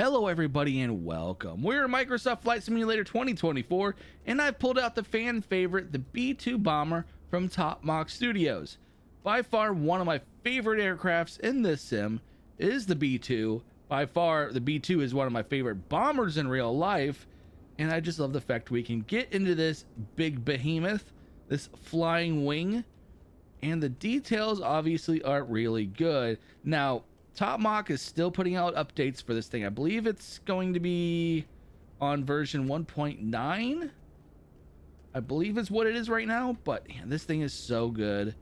Hello everybody and welcome. We're in Microsoft Flight Simulator 2024 and I've pulled out the fan favorite, the B-2 bomber from Mach Studios. By far one of my favorite aircrafts in this sim is the B-2. By far the B-2 is one of my favorite bombers in real life, and I just love the fact we can get into this big behemoth, this flying wing, and the details obviously are really good. Now Mach is still putting out updates for this thing. I believe it's going to be on version 1.9. I believe is what it is right now, but man, this thing is so good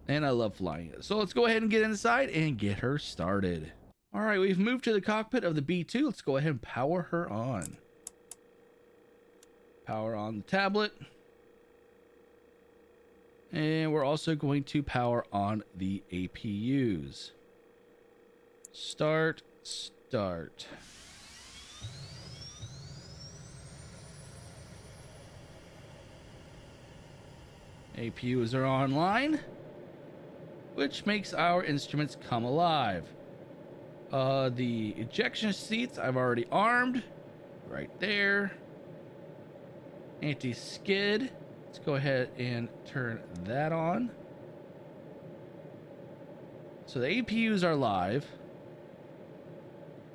and I love flying it. So let's go ahead and get inside and get her started. All right, we've moved to the cockpit of the B-2. Let's go ahead and power her on. Power on the tablet. And we're also going to power on the APUs. Start. APUs are online, which makes our instruments come alive. The ejection seats I've already armed right there. Anti-skid, let's go ahead and turn that on. So the APUs are live.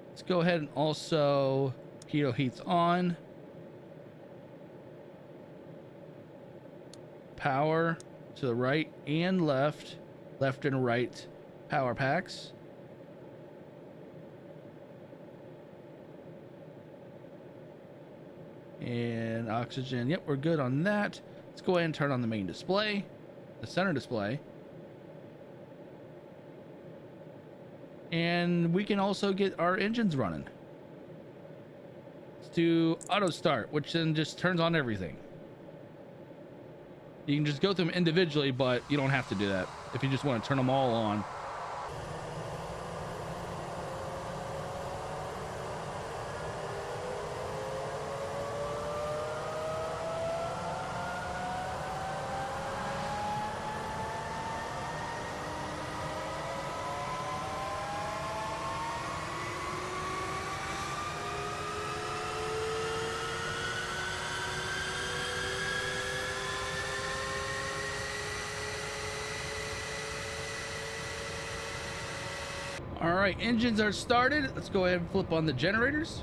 Let's go ahead and also pitot heat's on. Power to the right and left and right power packs. And oxygen, yep, we're good on that. Let's go ahead and turn on the main display, the center display. And we can also get our engines running. Let's do auto start, which then just turns on everything. You can just go through them individually, but you don't have to do that if you just want to turn them all on. All right, engines are started. Let's go ahead and flip on the generators.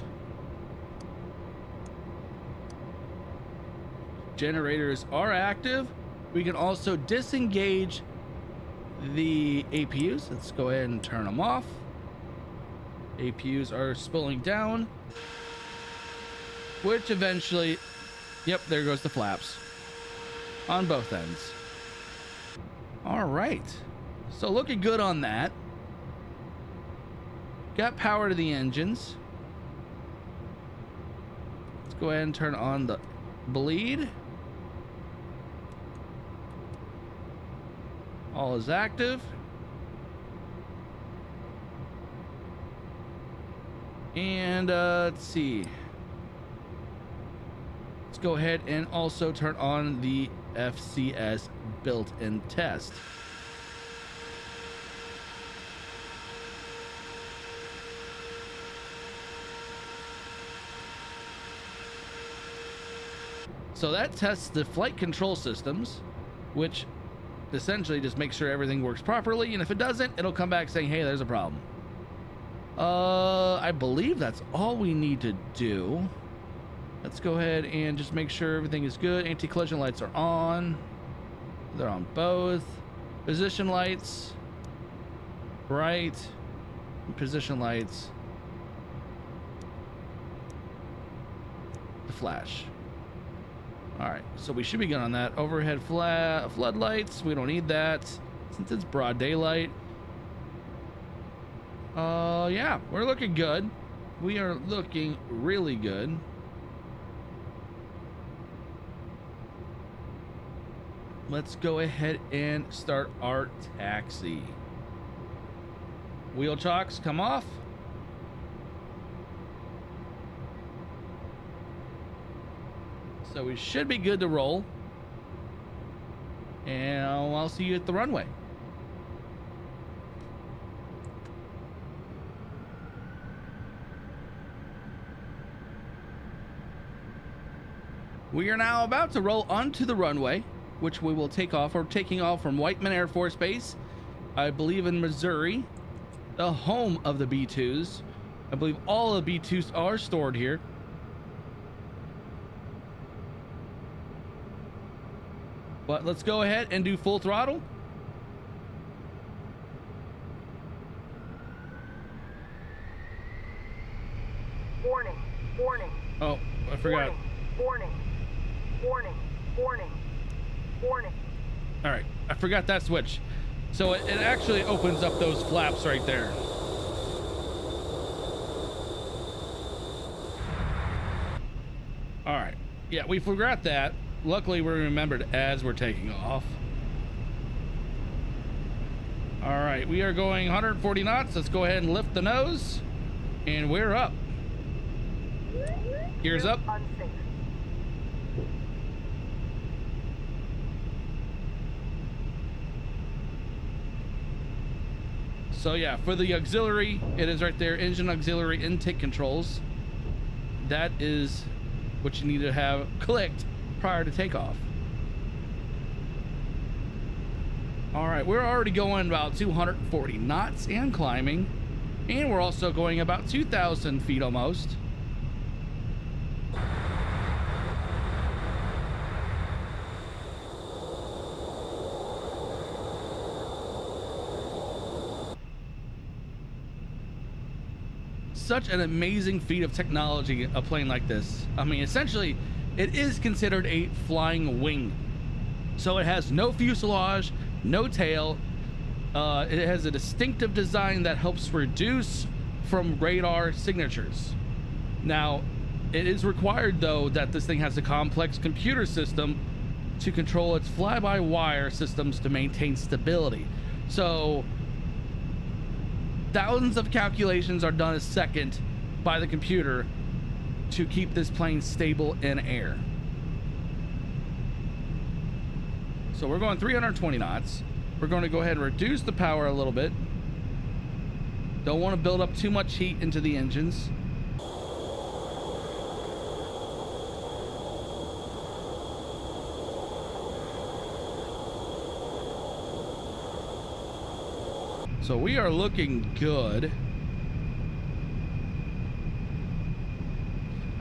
Generators are active. We can also disengage the APUs. Let's go ahead and turn them off. APUs are spooling down, which eventually, yep, there goes the flaps on both ends. All right, so looking good on that. Got power to the engines. Let's go ahead and turn on the bleed. All is active. And let's see. Let's go ahead and also turn on the FCS built-in test. So that tests the flight control systems, which essentially just makes sure everything works properly. And if it doesn't, it'll come back saying, hey, there's a problem. I believe that's all we need to do. Let's go ahead and just make sure everything is good. Anti-collision lights are on. They're on both. Position lights. Bright. Position lights. The flash. All right, so we should be good on that. Overhead floodlights, we don't need that since it's broad daylight. Yeah, we're looking good. We are looking really good. Let's go ahead and start our taxi. Wheel chocks come off. So we should be good to roll. And I'll see you at the runway. We are now about to roll onto the runway, which we will take off. We're taking off from Whiteman Air Force Base, I believe in Missouri, the home of the B-2s. I believe all of the B-2s are stored here. But let's go ahead and do full throttle. Warning, warning. Oh, I forgot. Warning, warning, warning, warning. All right, I forgot that switch. So it actually opens up those flaps right there. All right, yeah, we forgot that. Luckily, we remembered as we're taking off. All right, we are going 140 knots. Let's go ahead and lift the nose, and we're up. Gears up. Unsafe. So yeah, for the auxiliary, it is right there, engine auxiliary intake controls. That is what you need to have clicked prior to takeoff. All right, we're already going about 240 knots and climbing, and we're also going about 2,000 feet almost. Such an amazing feat of technology, a plane like this. I mean, essentially, it is considered a flying wing. So it has no fuselage, no tail. It has a distinctive design that helps reduce from radar signatures. Now, it is required, though, that this thing has a complex computer system to control its fly-by-wire systems to maintain stability. So thousands of calculations are done a second by the computer to keep this plane stable in air. So we're going 320 knots. We're going to go ahead and reduce the power a little bit. Don't want to build up too much heat into the engines. So we are looking good.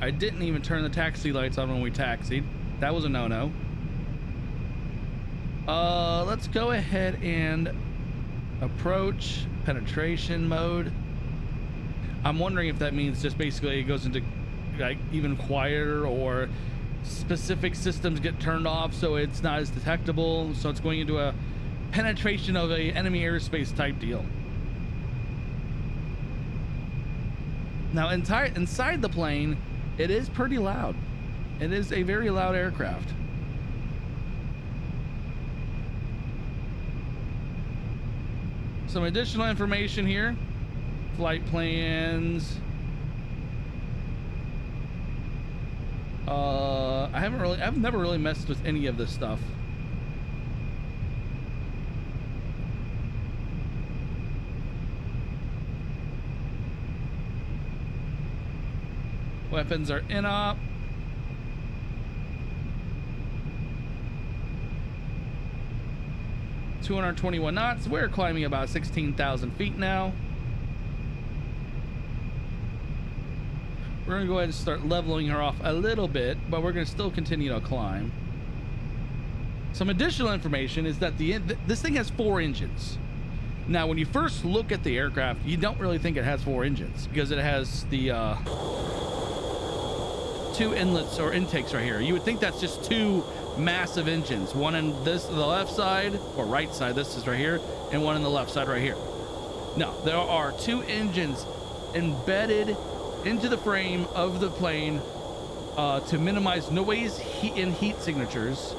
I didn't even turn the taxi lights on when we taxied. That was a no-no. Let's go ahead and approach penetration mode. I'm wondering if that means just basically it goes into like even quieter, or specific systems get turned off so it's not as detectable. So it's going into a penetration of a enemy airspace type deal. Now inside the plane, it is pretty loud. It is a very loud aircraft. Some additional information here. Flight plans. I've never really messed with any of this stuff. Weapons are in-op. .221 knots. We're climbing about 16,000 feet now. We're gonna go ahead and start leveling her off a little bit, but we're gonna still continue to climb. Some additional information is that this thing has 4 engines. Now, when you first look at the aircraft, you don't really think it has 4 engines because it has the 2 inlets or intakes right here. You would think that's just 2 massive engines, one in the left side or right side, this is right here, and one in the left side right here. No, there are 2 engines embedded into the frame of the plane to minimize noise and heat signatures.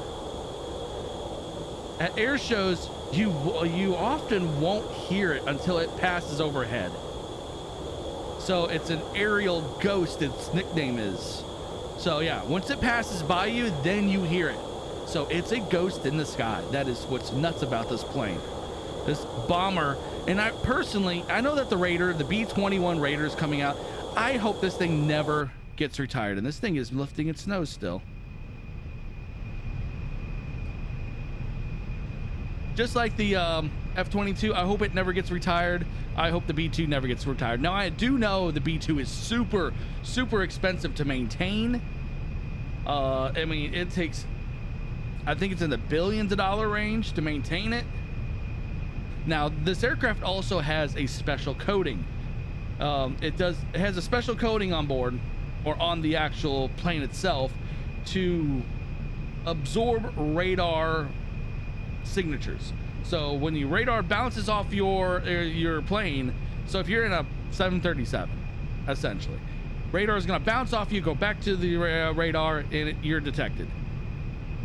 At air shows, you often won't hear it until it passes overhead. So it's an aerial ghost, its nickname is. So yeah, once it passes by you, then you hear it. So it's a ghost in the sky. That is what's nuts about this plane. This bomber, and I know that the Raider, the B-21 Raider is coming out. I hope this thing never gets retired, and this thing is lifting its nose still. just like the F-22, I hope it never gets retired. I hope the B-2 never gets retired. Now, I do know the B-2 is super, super expensive to maintain. I mean, it takes, I think it's in the billions of dollar range to maintain it. Now, this aircraft also has a special coating. It has a special coating on board, or on the actual plane itself, to absorb radar signatures. So when the radar bounces off your plane, so if you're in a 737, essentially, radar is going to bounce off you, go back to the radar, and you're detected.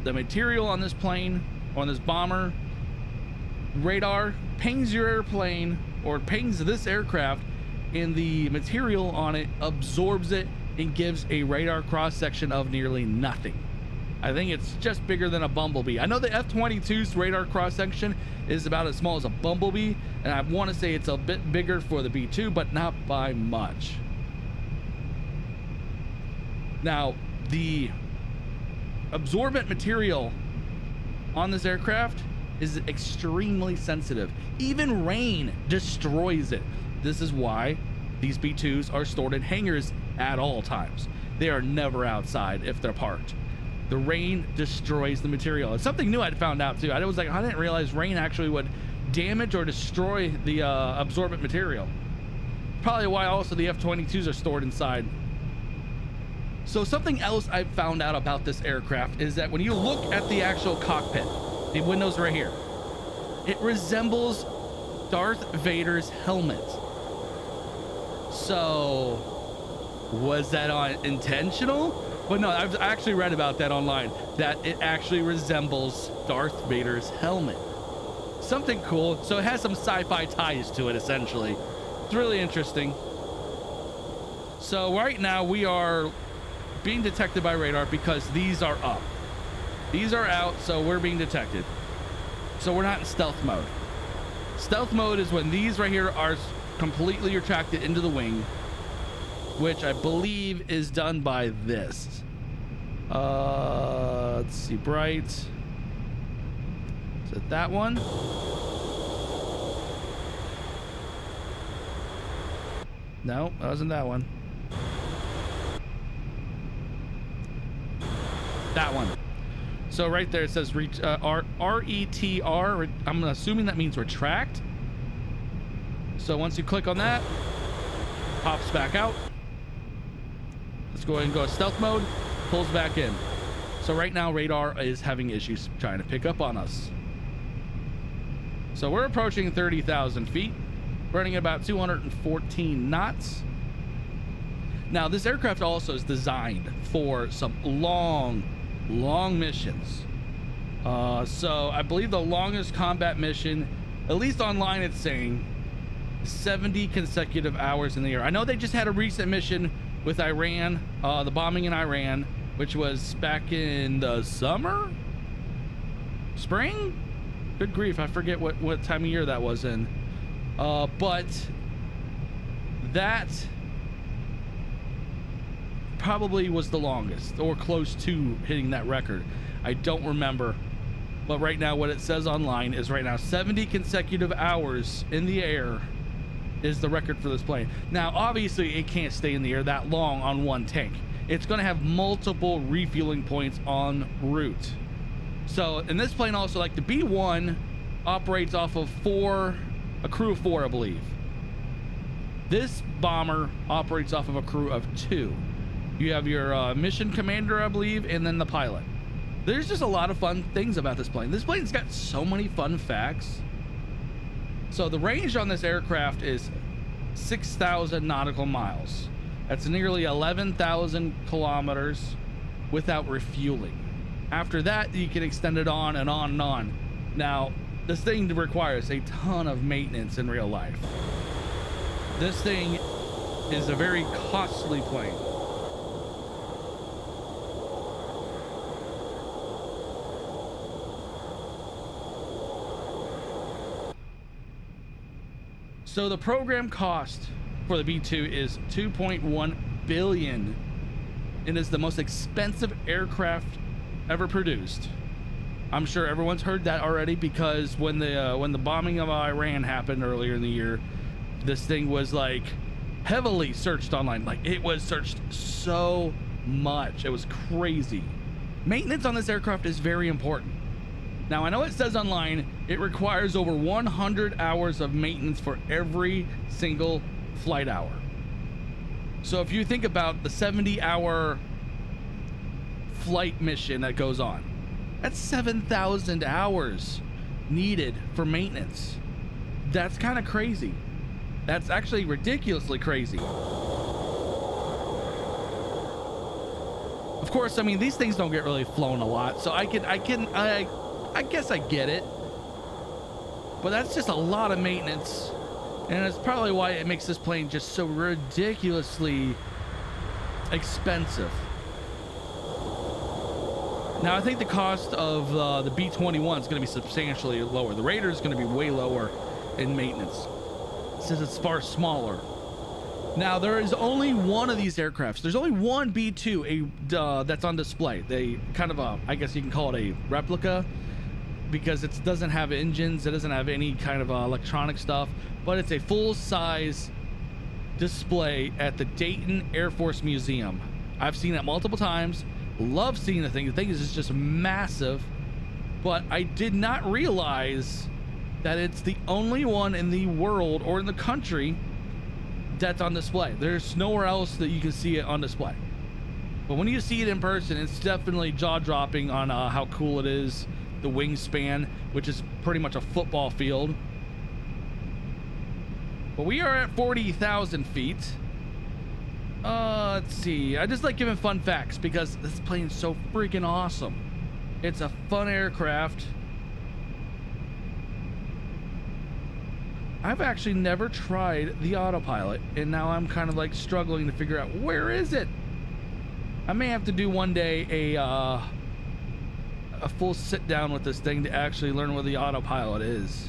The material on this plane, on this bomber, radar pings your airplane, or pings this aircraft, and the material on it absorbs it and gives a radar cross section of nearly nothing. I think it's just bigger than a bumblebee. I know the F-22's radar cross section is about as small as a bumblebee, and I want to say it's a bit bigger for the B-2, but not by much. Now, the absorbent material on this aircraft is extremely sensitive. Even rain destroys it. This is why these B-2s are stored in hangars at all times. They are never outside if they're parked. The rain destroys the material. It's something new I'd found out too. I didn't realize rain actually would damage or destroy the absorbent material. Probably why also the F-22s are stored inside. So something else I found out about this aircraft is that when you look at the actual cockpit, the windows right here, it resembles Darth Vader's helmet. So was that intentional? But no, I've actually read about that online, that it actually resembles Darth Vader's helmet. Something cool. So it has some sci-fi ties to it, essentially. It's really interesting. So right now we are being detected by radar because these are up. These are out, so we're being detected. So we're not in stealth mode. Stealth mode is when these right here are completely retracted into the wing, which I believe is done by this. Let's see, bright. Is it that one? No, that wasn't that one. That one. So right there it says RETR. I'm assuming that means retract. So once you click on that, pops back out. Let's go ahead and go to stealth mode, pulls back in. So right now radar is having issues trying to pick up on us. So we're approaching 30,000 feet, running about 214 knots. Now this aircraft also is designed for some long missions. So I believe the longest combat mission, at least online it's saying 70 consecutive hours in the air. I know they just had a recent mission with Iran, the bombing in Iran, which was back in the spring? Good grief, I forget what time of year that was in. But that probably was the longest, or close to hitting that record. I don't remember. But right now what it says online is right now 70 consecutive hours in the air is the record for this plane. Now obviously it can't stay in the air that long on one tank. It's going to have multiple refueling points en route. So, and this plane also, like the B-1, operates off of a crew of 4, I believe. This bomber operates off of a crew of 2. You have your mission commander, I believe, and then the pilot. There's just a lot of fun things about this plane. This plane's got so many fun facts. So the range on this aircraft is 6,000 nautical miles. That's nearly 11,000 kilometers without refueling. After that, you can extend it on and on and on. Now, this thing requires a ton of maintenance in real life. This thing is a very costly plane. So the program cost for the B-2 is $2.1 billion and is the most expensive aircraft ever produced. I'm sure everyone's heard that already, because when the bombing of Iran happened earlier in the year, this thing was like heavily searched online. Like, it was searched so much. It was crazy. Maintenance on this aircraft is very important. Now, I know it says online it requires over 100 hours of maintenance for every single flight hour. So if you think about the 70-hour flight mission that goes on, that's 7,000 hours needed for maintenance. That's kind of crazy. That's actually ridiculously crazy. Of course, I mean, these things don't get really flown a lot, so I guess I get it. But that's just a lot of maintenance, and it's probably why it makes this plane just so ridiculously expensive. Now, I think the cost of the B-21 is going to be substantially lower. The Raider is going to be way lower in maintenance, since it's far smaller. Now, there is only one of these aircrafts. There's only one B-2 that's on display. They kind of I guess you can call it a replica, because it doesn't have engines. It doesn't have any kind of electronic stuff, but it's a full-size display at the Dayton Air Force Museum. I've seen it multiple times. Love seeing the thing. The thing is just massive, but I did not realize that it's the only one in the world or in the country that's on display. There's nowhere else that you can see it on display. But when you see it in person, it's definitely jaw-dropping on how cool it is. The wingspan, which is pretty much a football field. But we are at 40,000 feet. Let's see. I just like giving fun facts because this plane's so freaking awesome. It's a fun aircraft. I've actually never tried the autopilot, and now I'm kind of like struggling to figure out where is it. I may have to do one day a full sit down with this thing to actually learn where the autopilot is.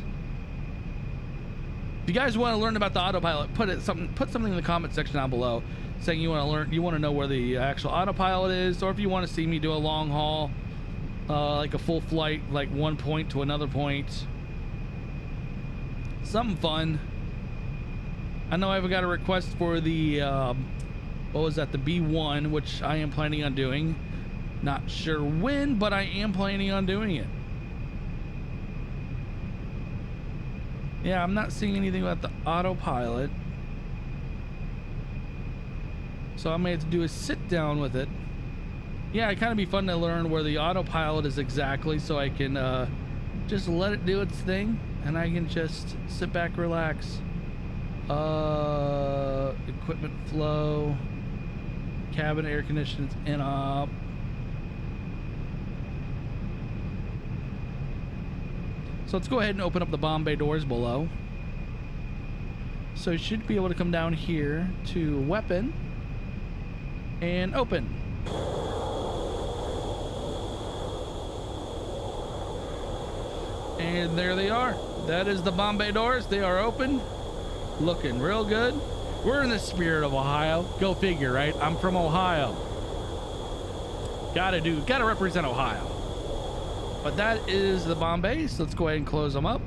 If you guys want to learn about the autopilot, put something in the comment section down below saying you want to know where the actual autopilot is, or if you want to see me do a long haul, like a full flight, like one point to another point. Something fun. I know I've got a request for the what was that, the B-1, which I am planning on doing. Not sure when, but I am planning on doing it. Yeah, I'm not seeing anything about the autopilot, so I may have to do a sit down with it. Yeah, it'd kind of be fun to learn where the autopilot is exactly, so I can just let it do its thing, and I can just sit back, relax. Equipment flow, cabin air conditioning in up. So let's go ahead and open up the bomb bay doors below. So you should be able to come down here to weapon and open. And there they are. That is the bomb bay doors. They are open, looking real good. We're in the spirit of Ohio. Go figure, right? I'm from Ohio. Gotta represent Ohio. But that is the bomb bay, so let's go ahead and close them up.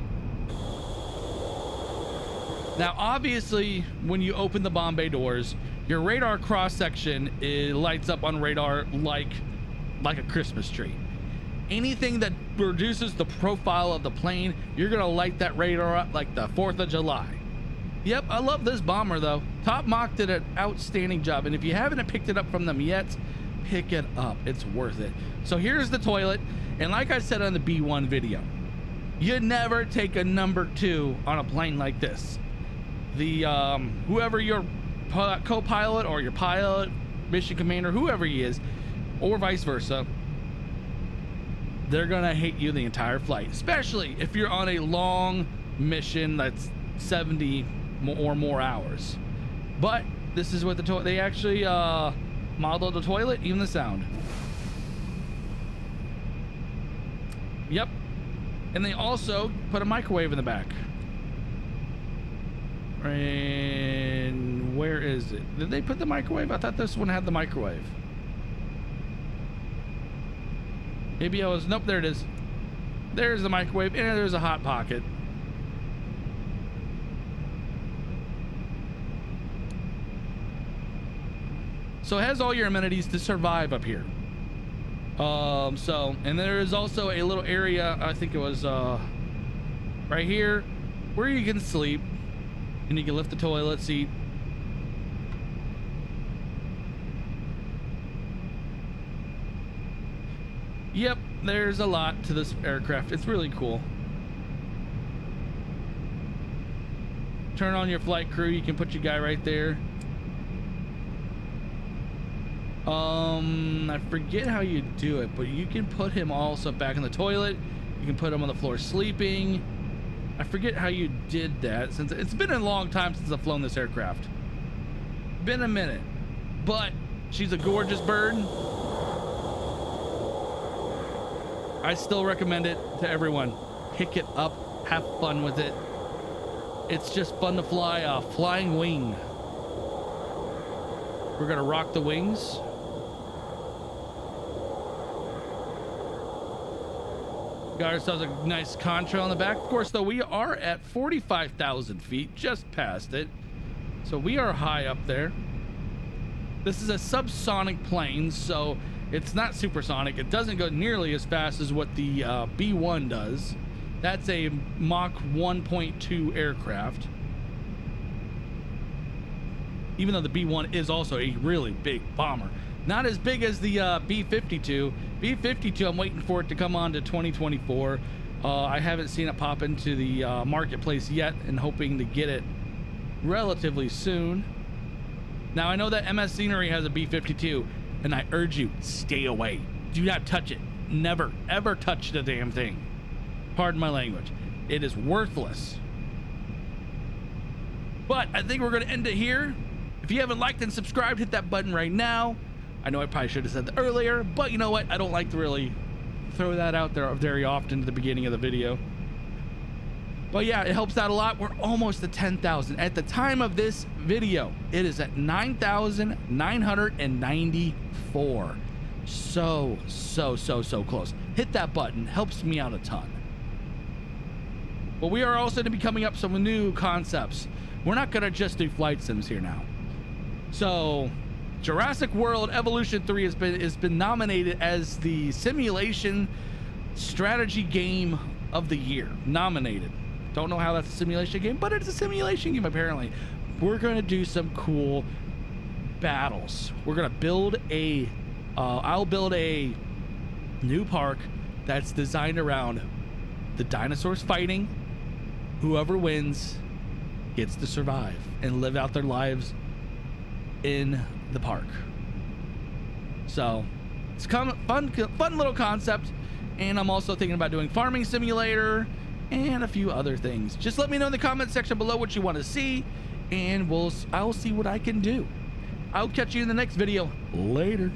Now, obviously, when you open the bomb bay doors, your radar cross section lights up on radar like a Christmas tree. Anything that reduces the profile of the plane, you're gonna light that radar up like the 4th of July. Yep, I love this bomber though. Top Mach did an outstanding job, and if you haven't picked it up from them yet, pick it up. It's worth it. So here's the toilet, and like I said on the B1 video, you never take a number 2 on a plane like this. The whoever your co-pilot or your pilot, mission commander, whoever he is, or vice versa, they're gonna hate you the entire flight, especially if you're on a long mission that's 70 or more hours. But this is what the toilet, they actually modeled the toilet, even the sound. Yep. And they also put a microwave in the back. And where is it? Did they put the microwave? I thought this one had the microwave. Maybe I was, nope, there it is. There's the microwave, and there's a hot pocket. So it has all your amenities to survive up here. And there is also a little area, I think it was right here, where you can sleep, and you can lift the toilet seat. Yep, there's a lot to this aircraft. It's really cool. Turn on your flight crew. You can put your guy right there. I forget how you do it, but you can put him also back in the toilet. You can put him on the floor sleeping. I forget how you did that, since it's been a long time since I've flown this aircraft. Been a minute, but she's a gorgeous bird. I still recommend it to everyone. Pick it up, have fun with it. It's just fun to fly a flying wing. We're gonna rock the wings. Got ourselves a nice contrail on the back. Of course, though, we are at 45,000 feet, just past it. So we are high up there. This is a subsonic plane, so it's not supersonic. It doesn't go nearly as fast as what the B-1 does. That's a Mach 1.2 aircraft. Even though the B-1 is also a really big bomber. Not as big as the B-52. B-52, I'm waiting for it to come on to 2024. I haven't seen it pop into the marketplace yet, and hoping to get it relatively soon. Now, I know that MS Scenery has a B-52, and I urge you, stay away. Do not touch it. Never, ever touch the damn thing. Pardon my language. It is worthless. But I think we're going to end it here. If you haven't liked and subscribed, hit that button right now. I know I probably should have said that earlier, but you know what? I don't like to really throw that out there very often at the beginning of the video. But yeah, it helps out a lot. We're almost at 10,000. At the time of this video, it is at 9,994. So close. Hit that button. Helps me out a ton. But we are also going to be coming up some new concepts. We're not going to just do flight sims here now. So Jurassic World Evolution 3 has been nominated as the simulation strategy game of the year. Nominated. Don't know how that's a simulation game, but it's a simulation game apparently. We're going to do some cool battles. We're going to build a I'll build a new park that's designed around the dinosaurs fighting. Whoever wins gets to survive and live out their lives in the park. So it's fun little concept. And I'm also thinking about doing farming simulator and a few other things. Just let me know in the comment section below what you want to see, and I'll see what I can do. I'll catch you in the next video. Later.